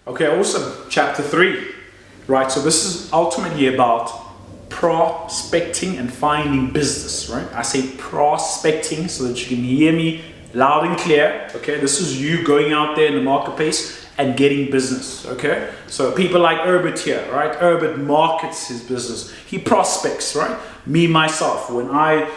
Okay, awesome. Chapter 3. Right, so this is ultimately about prospecting and finding business, right? I say prospecting so that you can hear me loud and clear. Okay, this is you going out there in the marketplace and getting business. Okay, so people like Herbert here, right? Herbert markets his business. He prospects, right? Me myself, when I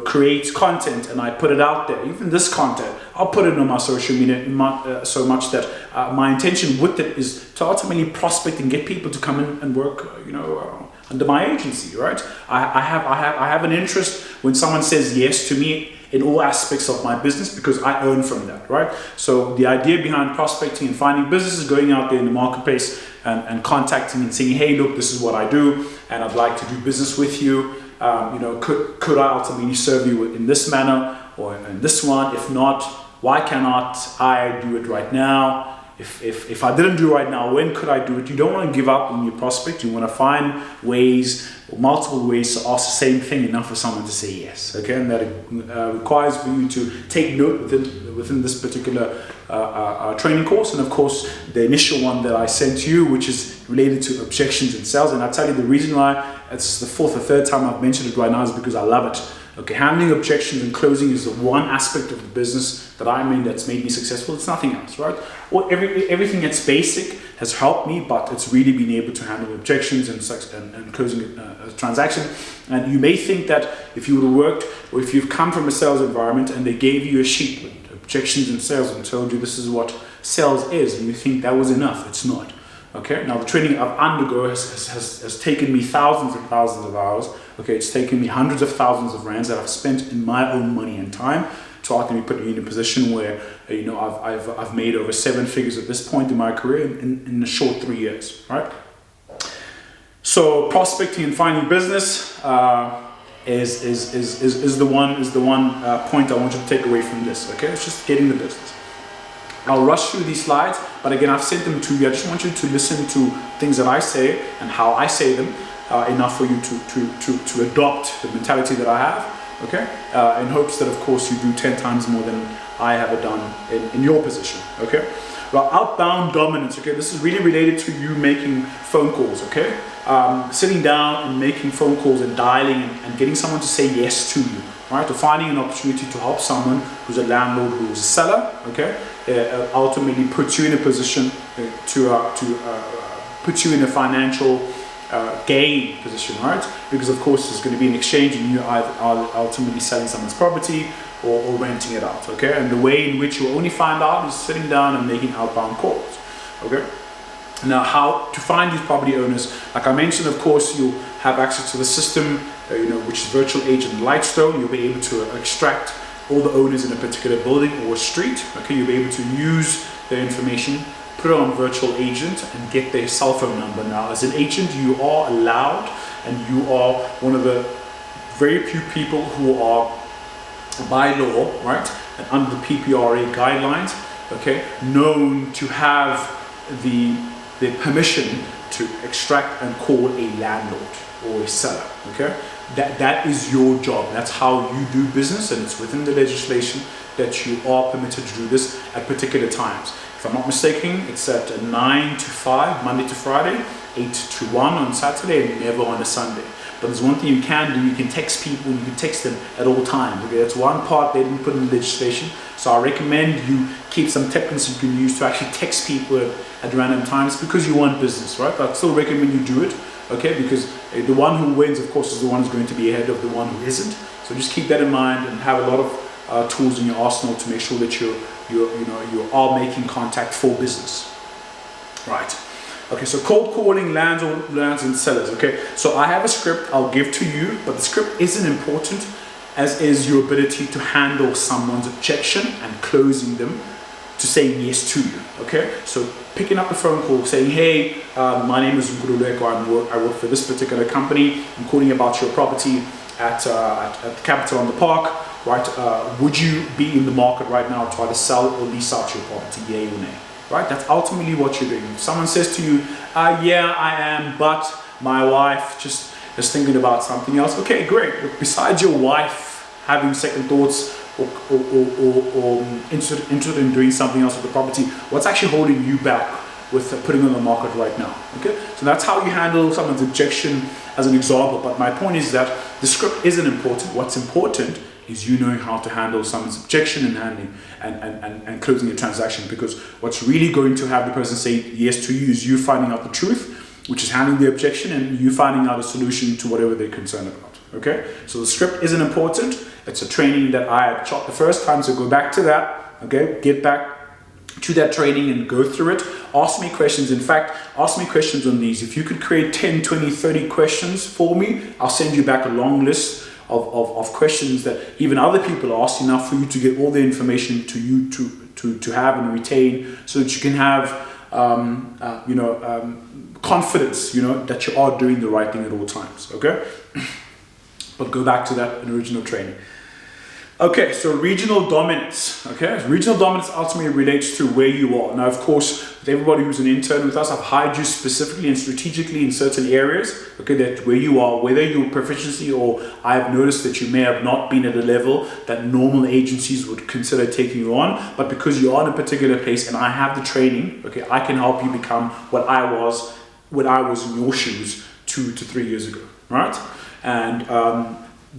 create content and I put it out there, even this content, I'll put it on my social media so much that my intention with it is to ultimately prospect and get people to come in and work, under my agency, right? I have an interest when someone says yes to me in all aspects of my business because I earn from that, right? So the idea behind prospecting and finding business is going out there in the marketplace and contacting and saying, hey, look, this is what I do and I'd like to do business with you. Could I ultimately serve you in this manner or in this one? If not, why cannot I do it right now? If I didn't do it right now, when could I do it? You don't want to give up on your prospect. You want to find ways, or multiple ways to ask the same thing enough for someone to say yes. Okay, and that requires for you to take note within this particular training course, and of course the initial one that I sent you, which is related to objections in sales. And I tell you the reason why it's the fourth or third time I've mentioned it right now is because I love it. Okay, handling objections and closing is the one aspect of the business that I'm in that's made me successful. It's nothing else, right? Well, everything that's basic has helped me, but it's really been able to handle objections and closing a transaction. And you may think that if you would have worked or if you've come from a sales environment and they gave you a sheet with objections in sales and told you this is what sales is, and you think that was enough, it's not. Okay, now the training I've undergone has taken me thousands and thousands of hours. Okay, it's taken me hundreds of thousands of rands that I've spent in my own money and time to ultimately put me in a position where I've made over 7 figures at this point in my career in a short 3 years. Right. So prospecting and finding business is the one point I want you to take away from this. Okay, it's just getting the business. I'll rush through these slides, but again, I've sent them to you. I just want you to listen to things that I say and how I say them, enough for you to adopt the mentality that I have, okay? In hopes that, of course, you do 10 times more than I have done in your position, okay? Well, outbound dominance, okay? This is really related to you making phone calls, okay? Sitting down and making phone calls and dialing and getting someone to say yes to you, right? To finding an opportunity to help someone who's a landlord, who's a seller, okay? Ultimately puts you in a position to put you in a financial gain position, right? Because of course there's going to be an exchange and you are ultimately selling someone's property or renting it out, okay? And the way in which you only find out is sitting down and making outbound calls, okay? Now, how to find these property owners? Like I mentioned, of course, you'll have access to the system, which is Virtual Agent Lightstone. You'll be able to extract all the owners in a particular building or street. Okay, you'll be able to use their information, put it on Virtual Agent, and get their cell phone number. Now, as an agent, you are allowed, and you are one of the very few people who are by law, right, and under the PPRA guidelines, okay, known to have the permission to extract and call a landlord or a seller, okay? That is your job. That's how you do business, and it's within the legislation that you are permitted to do this at particular times. If I'm not mistaken, it's at 9 to 5, Monday to Friday, 8 to 1 on Saturday, and never on a Sunday. But there's one thing you can do, you can text people, you can text them at all times. Okay, that's one part they didn't put in the legislation. So I recommend you keep some techniques you can use to actually text people at random times because you want business, right? But I still recommend you do it, okay? Because the one who wins, of course, is the one who's going to be ahead of the one who isn't. So just keep that in mind and have a lot of tools in your arsenal to make sure that you are making contact for business, right? Okay, so cold calling lands and sellers. Okay, so I have a script I'll give to you, but the script isn't important, as is your ability to handle someone's objection and closing them to saying yes to you. Okay, so picking up the phone call, saying, hey, my name is Nkululeko, I work for this particular company. I'm calling about your property at the Capital on the Park. Right? Would you be in the market right now to either sell or lease out your property, yay or nay? Right? That's ultimately what you're doing. If someone says to you, yeah, I am, but my wife just is thinking about something else. Okay, great. But besides your wife having second thoughts or interested in doing something else with the property, what's actually holding you back with putting on the market right now. Okay, so that's how you handle someone's objection as an example. But my point is that the script isn't important. What's important is you knowing how to handle someone's objection and handling and closing a transaction, because what's really going to have the person say yes to you is you finding out the truth, which is handling the objection, and you finding out a solution to whatever they're concerned about. Okay, so the script isn't important. It's a training that I taught the first time, so go back to that. Okay, get back to that training and go through it. Ask me questions. In fact, ask me questions on these. If you could create 10, 20, 30 questions for me, I'll send you back a long list of questions that even other people ask, enough for you to get all the information to you to have and retain, so that you can have confidence, that you are doing the right thing at all times. Okay. But go back to that original training. Okay, so regional dominance. Okay, regional dominance ultimately relates to where you are. Now, of course, with everybody who's an intern with us, I've hired you specifically and strategically in certain areas. Okay, that where you are, whether your proficiency or I've noticed that you may have not been at a level that normal agencies would consider taking you on, but because you are in a particular place and I have the training, okay, I can help you become what I was when I was in your shoes 2 to 3 years ago, right? And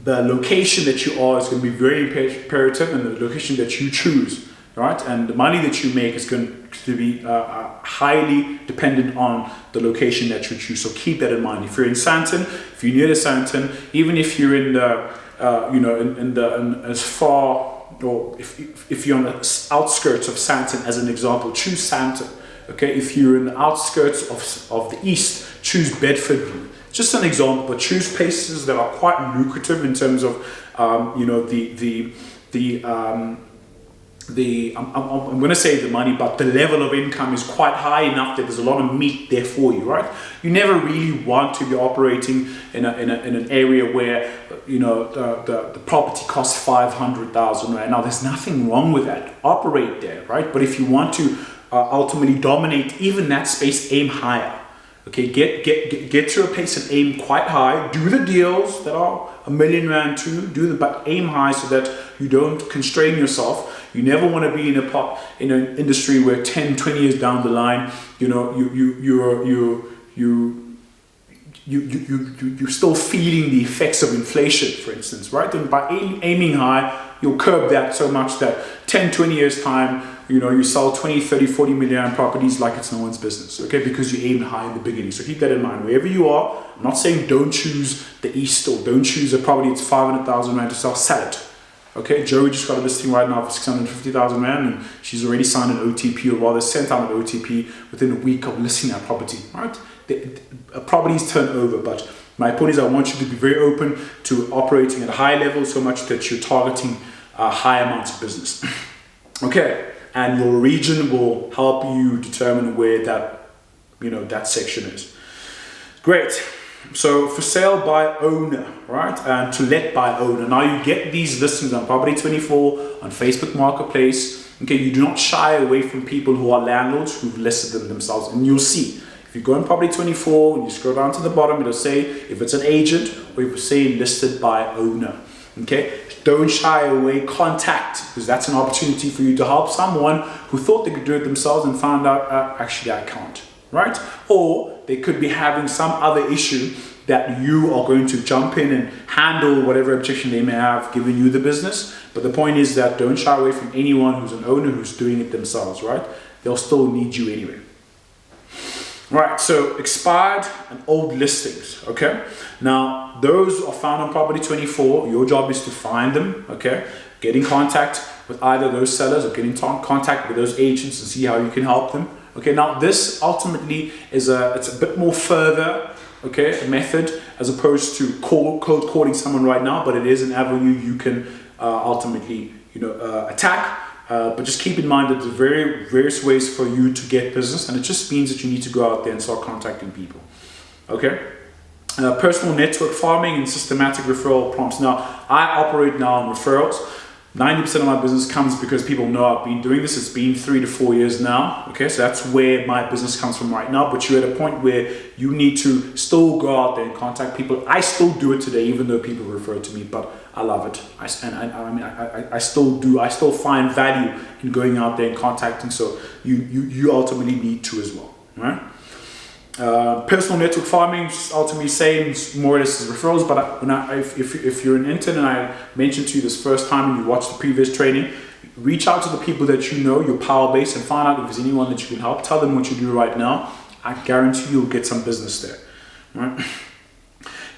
the location that you are is going to be very imperative, and the location that you choose, right? And the money that you make is going to be highly dependent on the location that you choose. So keep that in mind. If you're in Sandton, if you're near to Sandton, even if you're in the, as far, or if you're on the outskirts of Sandton, as an example, choose Sandton. Okay, if you're in the outskirts of the east, choose Bedford. Just an example, but choose places that are quite lucrative in terms of, I'm going to say the money, but the level of income is quite high enough that there's a lot of meat there for you, right? You never really want to be operating in an area where, the property costs 500,000 right now. There's nothing wrong with that. Operate there, right? But if you want to ultimately dominate even that space, aim higher. Okay, get to a place and aim quite high. Do the deals that are R1 million too. But aim high so that you don't constrain yourself. You never want to be in an industry where 10, 20 years down the line, you're still feeling the effects of inflation, for instance, right? And by aiming high, you'll curb that so much that 10, 20 years time, you sell 20, 30, 40 million properties like it's no one's business, okay? Because you aim high in the beginning. So keep that in mind. Wherever you are, I'm not saying don't choose the east or don't choose a property that's 500,000 rand to sell it. Okay, Joey just got a listing right now for 650,000 rand, and she's already signed an OTP, or rather sent out an OTP within a week of listing that property, right? Properties turn over, but my point is I want you to be very open to operating at a high level so much that you're targeting high amounts of business. Okay. And your region will help you determine where that, that section is. Great. So for sale by owner, right? And to let by owner. Now you get these listings on Property 24, on Facebook Marketplace. Okay, you do not shy away from people who are landlords who've listed them themselves. And you'll see, if you go on Property 24 and you scroll down to the bottom, it'll say if it's an agent or if it's say listed by owner. Okay, don't shy away, contact, because that's an opportunity for you to help someone who thought they could do it themselves and found out, actually I can't, right? Or they could be having some other issue that you are going to jump in and handle whatever objection they may have given you the business. But the point is that don't shy away from anyone who's an owner who's doing it themselves, right? They'll still need you anyway. Right, so expired and old listings, okay? Now, those are found on Property 24. Your job is to find them, okay? Get in contact with either those sellers or get in contact with those agents and see how you can help them. Okay, now this ultimately is it's a bit more further, okay, a method as opposed to cold calling someone right now, but it is an avenue you can ultimately, attack. But just keep in mind that there's various ways for you to get business, and it just means that you need to go out there and start contacting people. Okay? Personal network farming and systematic referral prompts. Now, I operate now on referrals. 90% of my business comes because people know I've been doing this. It's been 3 to 4 years now. Okay, so that's where my business comes from right now. But you're at a point where you need to still go out there and contact people. I still do it today, even though people refer to me, but I love it. I still do. I still find value in going out there and contacting. So you ultimately need to as well. right? Personal network farming, ultimately same, more or less as referrals. But if you're an intern and I mentioned to you this first time and you watched the previous training, reach out to the people that you know, your power base, and find out if there's anyone that you can help. Tell them what you do right now. I guarantee you'll get some business there, right?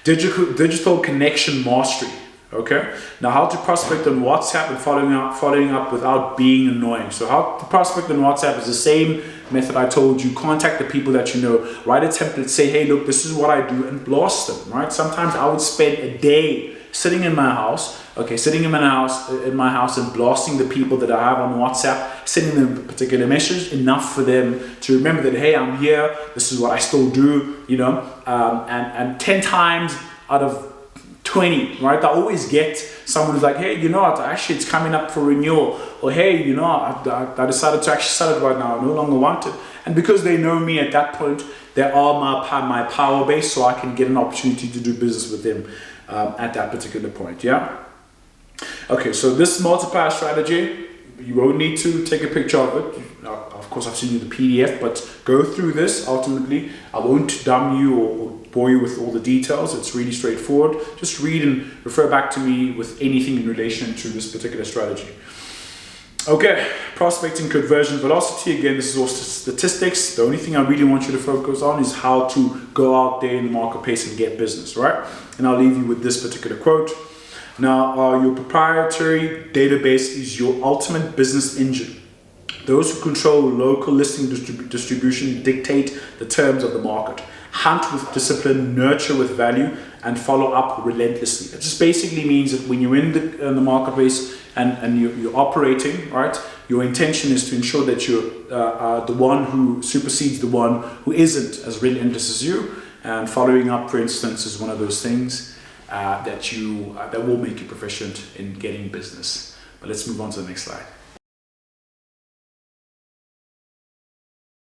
Digital connection mastery. Okay, now how to prospect on WhatsApp and following up without being annoying. So how to prospect on WhatsApp is the same method I told you. Contact the people that you know, write a template, say, hey, look, this is what I do, and blast them, right? Sometimes I would spend a day sitting in my house, in my house and blasting the people that I have on WhatsApp, sending them a particular message, enough for them to remember that, hey, I'm here, this is what I still do, you know, and 10 times out of 20, right? I always get someone who's like, hey, you know what, actually it's coming up for renewal, or hey, you know, I decided to actually sell it right now, I no longer want it. And because they know me at that point, they are my power base, so I can get an opportunity to do business with them at that particular point, yeah? Okay, so this multiplier strategy, you won't need to take a picture of it. Of course, I've seen you the PDF, but go through this ultimately. I won't dumb you or bore you with all the details. It's really straightforward. Just read and refer back to me with anything in relation to this particular strategy. Okay, prospecting conversion velocity. Again, this is all statistics. The only thing I really want you to focus on is how to go out there in the marketplace and get business, right? And I'll leave you with this particular quote. Now, your proprietary database is your ultimate business engine. Those who control local listing distribution dictate the terms of the market. Hunt with discipline, nurture with value, and follow up relentlessly. It just basically means that when you're in the marketplace and you're operating, right, your intention is to ensure that you're the one who supersedes the one who isn't as relentless as you. And following up, for instance, is one of those things that will make you proficient in getting business. But let's move on to the next slide.